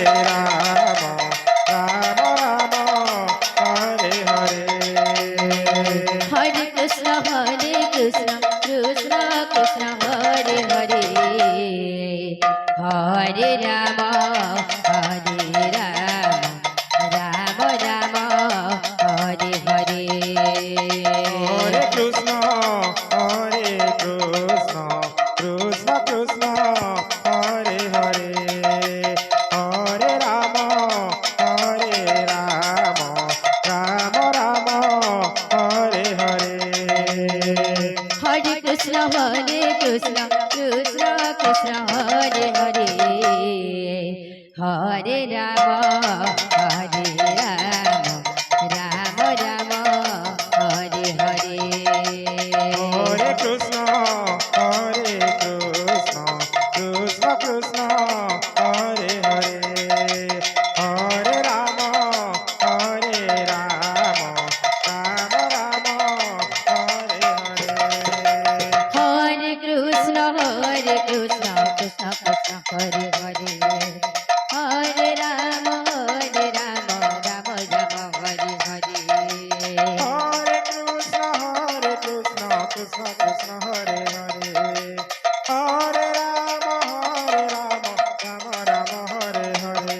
রাম রাম রাম হরে হরে হরে কৃষ্ণ কৃষ্ণ কৃষ্ণ হরে হরে হরে রাম রাম রাম হরে হরে হরে কৃষ্ণ কৃষ্ণ কৃষ্ণ হরে হরে হরে রাম রাম রাম হরে হরে হরে কৃষ্ণ কৃষ্ণ কৃষ্ণ হরে হরে হরে রাম রাম রাম হরে হরে হরে কৃষ্ণ কৃষ্ণ কৃষ্ণ হরে হরে হরে রাম রাম রাম হরে হরে হরে কৃষ্ণ কৃষ্ণ কৃষ্ণ হরে হরে হরে রাম রাম রাম হরে হরে হরে কৃষ্ণ কৃষ্ণ কৃষ্ণ হরে হরে হরে রাম রাম রাম হরে হরে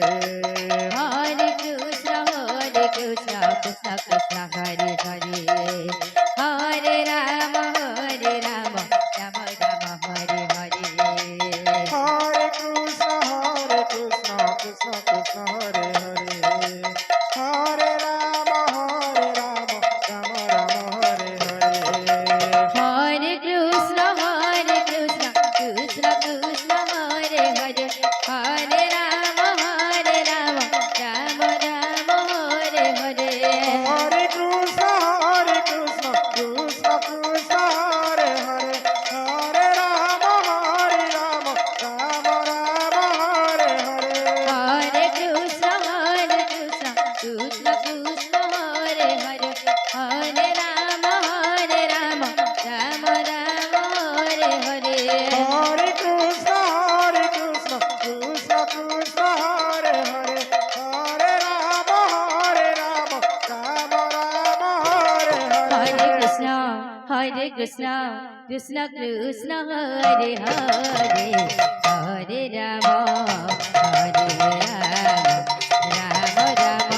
হরে কৃষ্ণ কৃষ্ণ কৃষ্ণ হরে হরে হরে রাম রাম রাম হরে হরে হরে কৃষ্ণ কৃষ্ণ কৃষ্ণ হরে হরে হরে রাম রাম রাম হরে হরে হরে কৃষ্ণ কৃষ্ণ কৃষ্ণ হরে হরে হরে রাম রাম রাম হরে হরে হরে কৃষ্ণ কৃষ্ণ কৃষ্ণ হরে হরে হরে রাম রাম রাম হরে হরে হরে কৃষ্ণ কৃষ্ণ কৃষ্ণ হরে হরে হরে রাম রাম রাম হরে হরে হরে কৃষ্ণ কৃষ্ণ কৃষ্ণ হরে হরে হরে রাম রাম রাম হরে হরে হরে কৃষ্ণ কৃষ্ণ কৃষ্ণ হরে হরে হরে রাম রাম রাম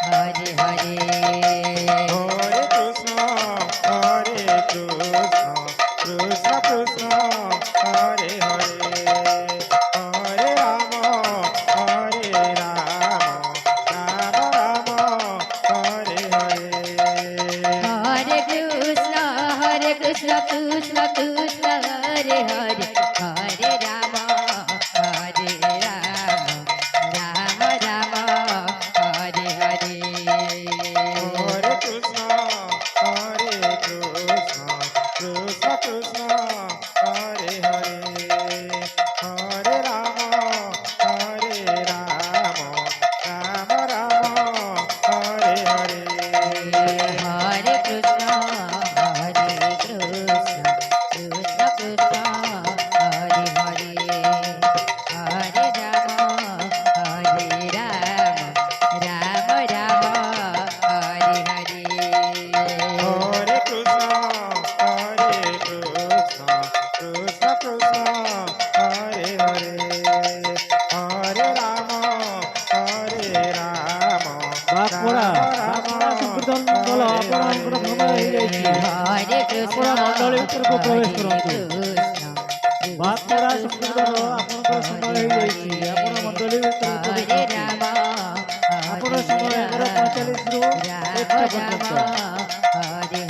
হরে হরে হরে কৃষ্ণ কৃষ্ণ কৃষ্ণ হরে হরে হরে রাম রাম রাম হরে হরে হরে কৃষ্ণ কৃষ্ণ কৃষ্ণ হরে হরে হরে রাম রাম রাম হরে হরে হরে কৃষ্ণ কৃষ্ণ কৃষ্ণ হরে হরে হরে রাম রাম রাম হরে হরে হরে কৃষ্ণ কৃষ্ণ কৃষ্ণ হরে হরে হরে রাম রাম রাম হরে হরে হরে কৃষ্ণ কৃষ্ণ কৃষ্ণ হরে হরে হরে রাম বাঁকুড়া সংকীর্তন দল ଆପଣଙ୍କର ସମୟ ହେଇଯାଇଛି হরে কৃষ্ণ ଆପଣ ମଣ୍ଡଳୀ ଭିତରକୁ ପ୍ରବେଶ କରନ୍ତୁ କୃଷ୍ণ ବାଁକୁড়ା ସଂକୀର୍ତ୍ତନ ଆପଣଙ୍କର ସମୟ ହେଇଯାଇଛି ଆପଣ ମଣ୍ଡଳୀ ଭିତରକୁ ହରେ ପ୍ରବେଶ କରନ୍ତୁ ରାମ ଆପଣ ସମୟ 11:45 ରୁ 1ଟା ରାମ ପର୍ଯ୍ୟନ୍ତ ହରେ